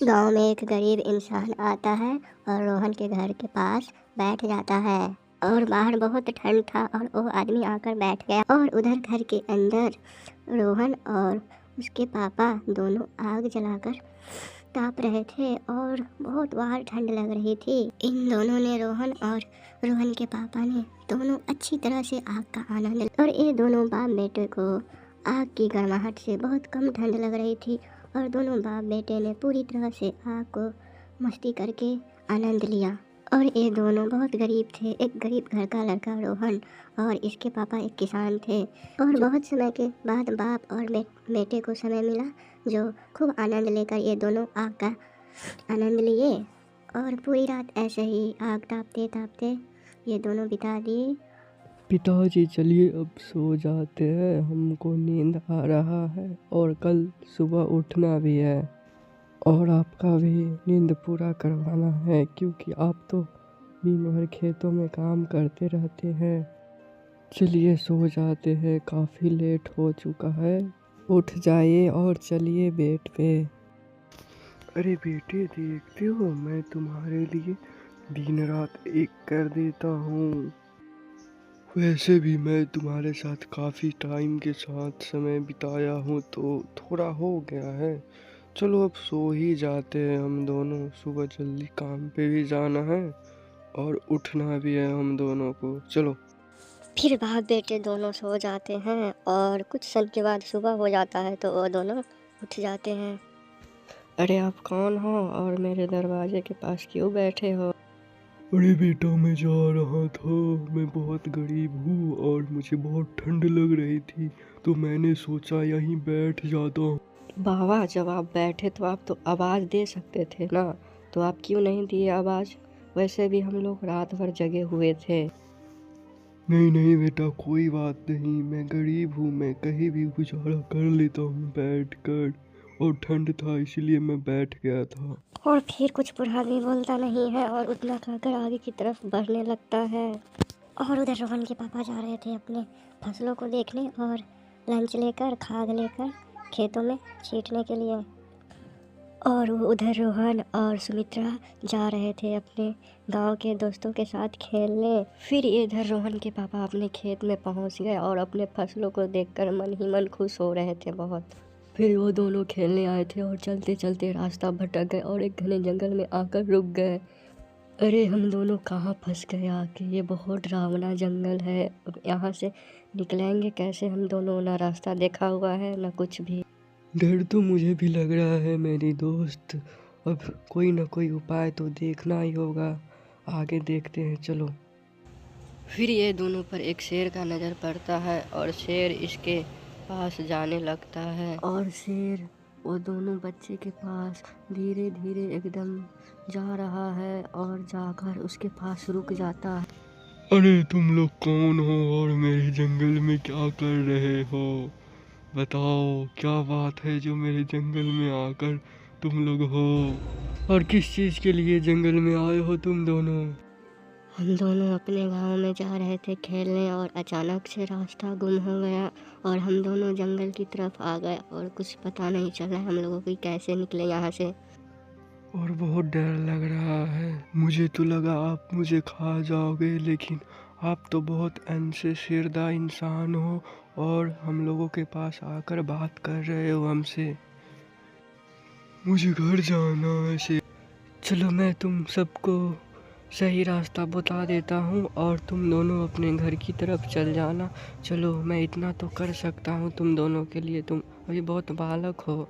गांव में एक गरीब इंसान आता है और रोहन के घर के पास बैठ जाता है। और बाहर बहुत ठंड था और वो आदमी आकर बैठ गया। और उधर घर के अंदर रोहन और उसके पापा दोनों आग जलाकर ताप रहे थे और बहुत बाहर ठंड लग रही थी। इन दोनों ने रोहन और रोहन के पापा ने दोनों अच्छी तरह से आग का आनंद लिया। और ये दोनों बाप बेटे को आग की गर्माहट से बहुत कम ठंड लग रही थी और दोनों बाप बेटे ने पूरी तरह से आग को मस्ती करके आनंद लिया। और ये दोनों बहुत गरीब थे। एक गरीब घर का लड़का रोहन और इसके पापा एक किसान थे। और बहुत समय के बाद बाप और बेटे को समय मिला जो खूब आनंद लेकर ये दोनों आग का आनंद लिए। और पूरी रात ऐसे ही आग तापते तापते ये दोनों बिता दिए। पिताजी चलिए अब सो जाते हैं, हमको नींद आ रहा है और कल सुबह उठना भी है और आपका भी नींद पूरा करवाना है क्योंकि आप तो दिन भर खेतों में काम करते रहते हैं। चलिए सो जाते हैं, काफ़ी लेट हो चुका है। उठ जाइए और चलिए बेड पे। अरे बेटे देखते हो, मैं तुम्हारे लिए दिन रात एक कर देता हूँ। वैसे भी मैं तुम्हारे साथ काफ़ी टाइम के साथ समय बिताया हूँ तो थोड़ा हो गया है। चलो अब सो ही जाते हैं हम दोनों, सुबह जल्दी काम पे भी जाना है और उठना भी है हम दोनों को। चलो। फिर बाप बेटे दोनों सो जाते हैं और कुछ समय के बाद सुबह हो जाता है तो वो दोनों उठ जाते हैं। अरे आप कौन हो और मेरे दरवाजे के पास क्यों बैठे हो? अरे बेटा मैं जा रहा था, मैं बहुत गरीब हूँ और मुझे बहुत ठंड लग रही थी तो मैंने सोचा यहीं बैठ जाता हूँ। बाबा जब आप बैठे तो आप तो आवाज़ दे सकते थे ना, तो आप क्यों नहीं दिए आवाज़? वैसे भी हम लोग रात भर जगे हुए थे। नहीं नहीं बेटा कोई बात नहीं, मैं गरीब हूँ, मैं कहीं भी गुजारा कर लेता हूँ बैठ कर, और ठंड था इसलिए मैं बैठ गया था। और फिर कुछ बुरा भी बोलता नहीं है और उतना खाकर आगे की तरफ बढ़ने लगता है। और उधर रोहन के पापा जा रहे थे अपने फसलों को देखने और लंच लेकर खाद लेकर खेतों में छींटने के लिए। और उधर रोहन और सुमित्रा जा रहे थे अपने गांव के दोस्तों के साथ खेलने। फिर इधर रोहन के पापा अपने खेत में पहुंच गए और अपने फसलों को देखकर मन ही मन खुश हो रहे थे बहुत। फिर वो दोनों खेलने आए थे और चलते चलते रास्ता भटक गए और एक घने जंगल में आकर रुक गए। अरे हम दोनों कहाँ फंस गए आके, ये बहुत डरावना जंगल है, अब यहाँ से निकलेंगे कैसे? हम दोनों ना रास्ता देखा हुआ है ना कुछ भी। डर तो मुझे भी लग रहा है मेरी दोस्त, अब कोई ना कोई उपाय तो देखना ही होगा, आगे देखते हैं चलो। फिर ये दोनों पर एक शेर का नज़र पड़ता है और शेर इसके पास जाने लगता है और शेर वो दोनों बच्चे के पास धीरे धीरे एकदम जा रहा है और जाकर उसके पास रुक जाता है। अरे तुम लोग कौन हो और मेरे जंगल में क्या कर रहे हो? बताओ क्या बात है जो मेरे जंगल में आकर तुम लोग हो, और किस चीज़ के लिए जंगल में आए हो तुम दोनों? हम दोनों अपने गांव में जा रहे थे खेलने और अचानक से रास्ता गुम हो गया और हम दोनों जंगल की तरफ आ गए और कुछ पता नहीं चला हम लोगों को कैसे निकले यहाँ से। और बहुत डर लग रहा है, मुझे तो लगा आप मुझे खा जाओगे, लेकिन आप तो बहुत अच्छे सिरदा इंसान हो और हम लोगों के पास आकर बात कर रहे हो हमसे। मुझे घर जाना है। चलो मैं तुम सबको सही रास्ता बता देता हूँ और तुम दोनों अपने घर की तरफ चल जाना। चलो मैं इतना तो कर सकता हूँ तुम दोनों के लिए, तुम अभी बहुत बालक हो।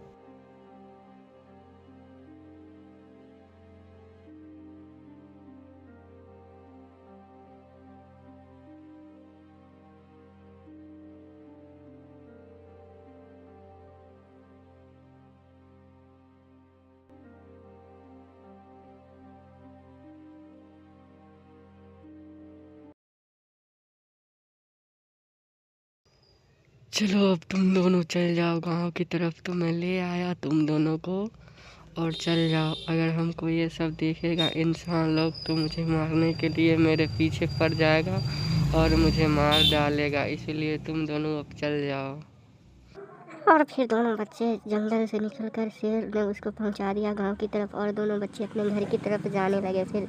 चलो अब तुम दोनों चल जाओ गांव की तरफ, तो मैं ले आया तुम दोनों को, और चल जाओ। अगर हमको ये सब देखेगा इंसान लोग तो मुझे मारने के लिए मेरे पीछे पड़ जाएगा और मुझे मार डालेगा, इसीलिए तुम दोनों अब चल जाओ। और फिर दोनों बच्चे जंगल से निकलकर शेर ने उसको पहुंचा दिया गांव की तरफ और दोनों बच्चे अपने घर की तरफ जाने लगे। फिर